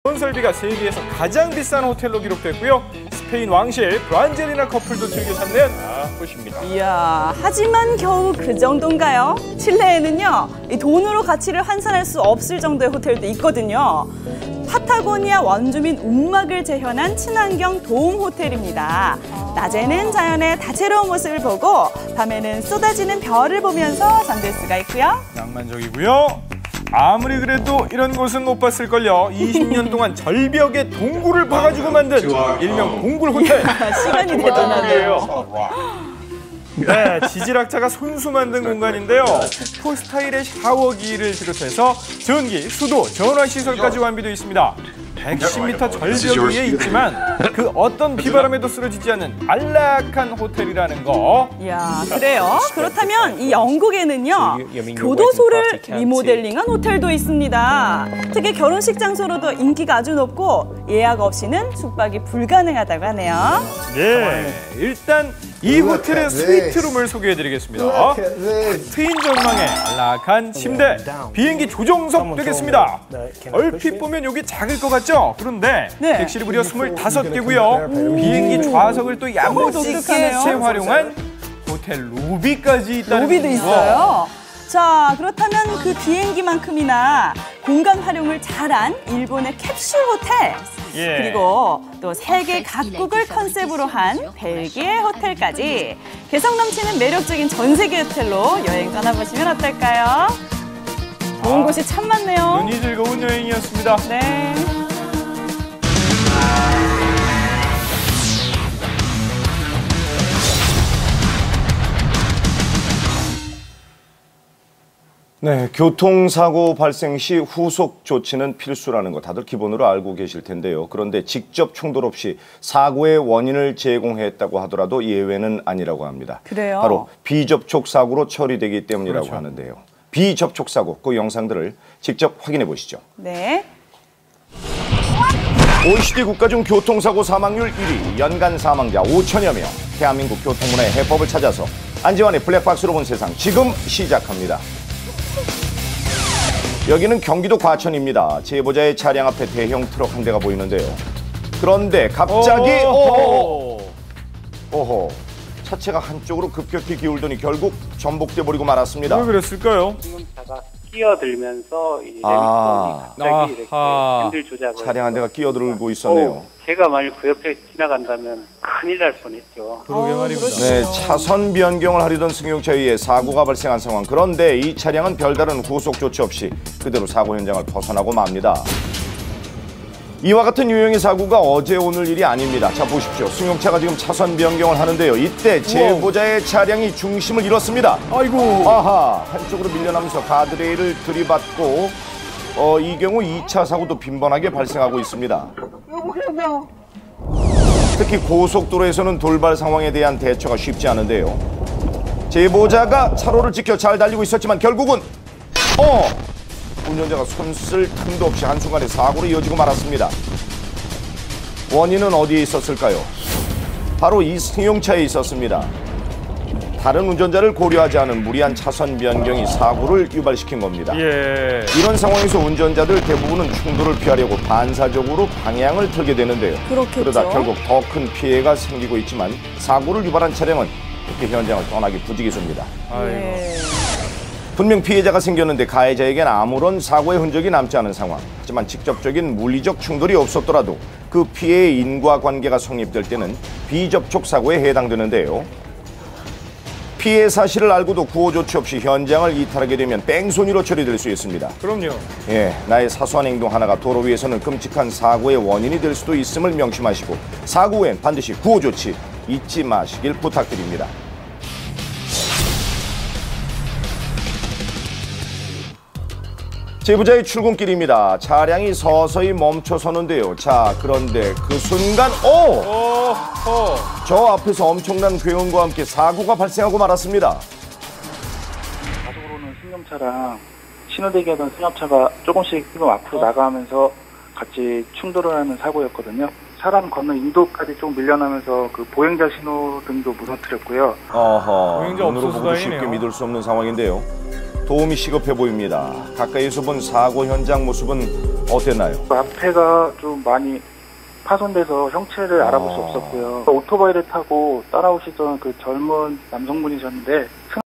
건설비가 세계에서 가장 비싼 호텔로 기록됐고요. 스페인 왕실 브란젤리나 커플도 즐겨 찾는 곳입니다. 이야, 하지만 겨우 그 정도인가요? 칠레에는요, 이 돈으로 가치를 환산할 수 없을 정도의 호텔도 있거든요. 파타고니아 원주민 움막을 재현한 친환경 도움 호텔입니다. 낮에는 자연의 다채로운 모습을 보고 밤에는 쏟아지는 별을 보면서 잠들 수가 있고요. 낭만적이고요. 아무리 그래도 이런 곳은 못 봤을걸요. 20년 동안 절벽에 동굴을 파가지고 만든 일명 동굴 호텔. 시간이 대단하네요. 네, 지질학자가 손수 만든 공간인데요. 푸 스타일의 샤워기를 비롯해서 전기, 수도, 전화시설까지 완비되어 있습니다. 110m 절벽 위에 있지만 그 어떤 비바람에도 쓰러지지 않는 안락한 호텔이라는 거. 이야, 그래요? 그렇다면 이 영국에는요, 교도소를 리모델링한 호텔도 있습니다. 특히 결혼식 장소로도 인기가 아주 높고 예약 없이는 숙박이 불가능하다고 하네요. 네, 일단 이 호텔의 스위트룸을 소개해드리겠습니다. 트윈 전망의 안락한 침대, 비행기 조종석 되겠습니다. 얼핏 보면 여기 작을 것 같죠? 그런데 네. 객실이 무려 25개고요. 비행기 좌석을 또 야무지게 재활용한 호텔 로비까지 있다는 로비도 있어요. 자, 그렇다면 그 비행기만큼이나 공간 활용을 잘한 일본의 캡슐 호텔, 예. 그리고 또 세계 각국을 컨셉으로 한 벨기에 호텔까지 개성 넘치는 매력적인 전 세계 호텔로 여행 떠나보시면 어떨까요? 좋은 곳이 참 많네요. 눈이 즐거운 여행이었습니다. 네. 네, 교통사고 발생 시 후속 조치는 필수라는 거 다들 기본으로 알고 계실 텐데요. 그런데 직접 충돌 없이 사고의 원인을 제공했다고 하더라도 예외는 아니라고 합니다. 그래요? 바로 비접촉 사고로 처리되기 때문이라고 그렇죠. 하는데요. 비접촉 사고, 그 영상들을 직접 확인해 보시죠. 네. OECD 국가 중 교통사고 사망률 1위, 연간 사망자 5천여 명. 대한민국 교통문화의 해법을 찾아서 안지환의 블랙박스로 본 세상 지금 시작합니다. 여기는 경기도 과천입니다. 제보자의 차량 앞에 대형 트럭 한 대가 보이는데요. 그런데 갑자기 오호, 차체가 한쪽으로 급격히 기울더니 결국 전복돼 버리고 말았습니다. 왜 그랬을까요? 승용차가 끼어들면서 이제 갑자기 이렇게 핸들 조작을 차량 한 대가 끼어들고 있었네요. 제가 만약 그 옆에 지나간다면 큰일 날 뻔했죠. 그러게 말입니다. 네, 차선 변경을 하려던 승용차에 의해 사고가 발생한 상황. 그런데 이 차량은 별다른 후속 조치 없이 그대로 사고 현장을 벗어나고 맙니다. 이와 같은 유형의 사고가 어제 오늘 일이 아닙니다. 자, 보십시오. 승용차가 지금 차선 변경을 하는데요. 이때 제보자의 차량이 중심을 잃었습니다. 아이고. 아하, 한쪽으로 밀려나면서 가드레일을 들이받고 이 경우 2차 사고도 빈번하게 발생하고 있습니다. 특히 고속도로에서는 돌발 상황에 대한 대처가 쉽지 않은데요. 제보자가 차로를 지켜 잘 달리고 있었지만 결국은 운전자가 손쓸 틈도 없이 한순간에 사고로 이어지고 말았습니다. 원인은 어디에 있었을까요? 바로 이 승용차에 있었습니다. 다른 운전자를 고려하지 않은 무리한 차선 변경이 사고를 유발시킨 겁니다. 예. 이런 상황에서 운전자들 대부분은 충돌을 피하려고 반사적으로 방향을 틀게 되는데요. 그렇겠죠. 그러다 결국 더 큰 피해가 생기고 있지만 사고를 유발한 차량은 이렇게 현장을 떠나기 부지기수입니다. 예. 분명 피해자가 생겼는데 가해자에겐 아무런 사고의 흔적이 남지 않은 상황. 하지만 직접적인 물리적 충돌이 없었더라도 그 피해의 인과관계가 성립될 때는 비접촉 사고에 해당되는데요. 피해 사실을 알고도 구호 조치 없이 현장을 이탈하게 되면 뺑소니로 처리될 수 있습니다. 그럼요. 예, 나의 사소한 행동 하나가 도로 위에서는 끔찍한 사고의 원인이 될 수도 있음을 명심하시고 사고 후엔 반드시 구호 조치 잊지 마시길 부탁드립니다. 제보자의 출근길입니다. 차량이 서서히 멈춰서는데요. 자, 그런데 그 순간 저 앞에서 엄청난 괴음과 함께 사고가 발생하고 말았습니다. 가속으로는 승용차랑 신호대기하던 승합차가 조금씩 지금 앞으로 나가면서 같이 충돌을 하는 사고였거든요. 사람 걷는 인도까지 좀 밀려나면서 그 보행자 신호등도 무너뜨렸고요. 보행자 눈으로 없어서 보고 다행이네요. 쉽게 믿을 수 없는 상황인데요. 도움이 시급해 보입니다. 가까이서 본 사고 현장 모습은 어땠나요? 그 앞에가 좀 많이 파손돼서 형체를 알아볼 수 없었고요. 오토바이를 타고 따라오시던 그 젊은 남성분이셨는데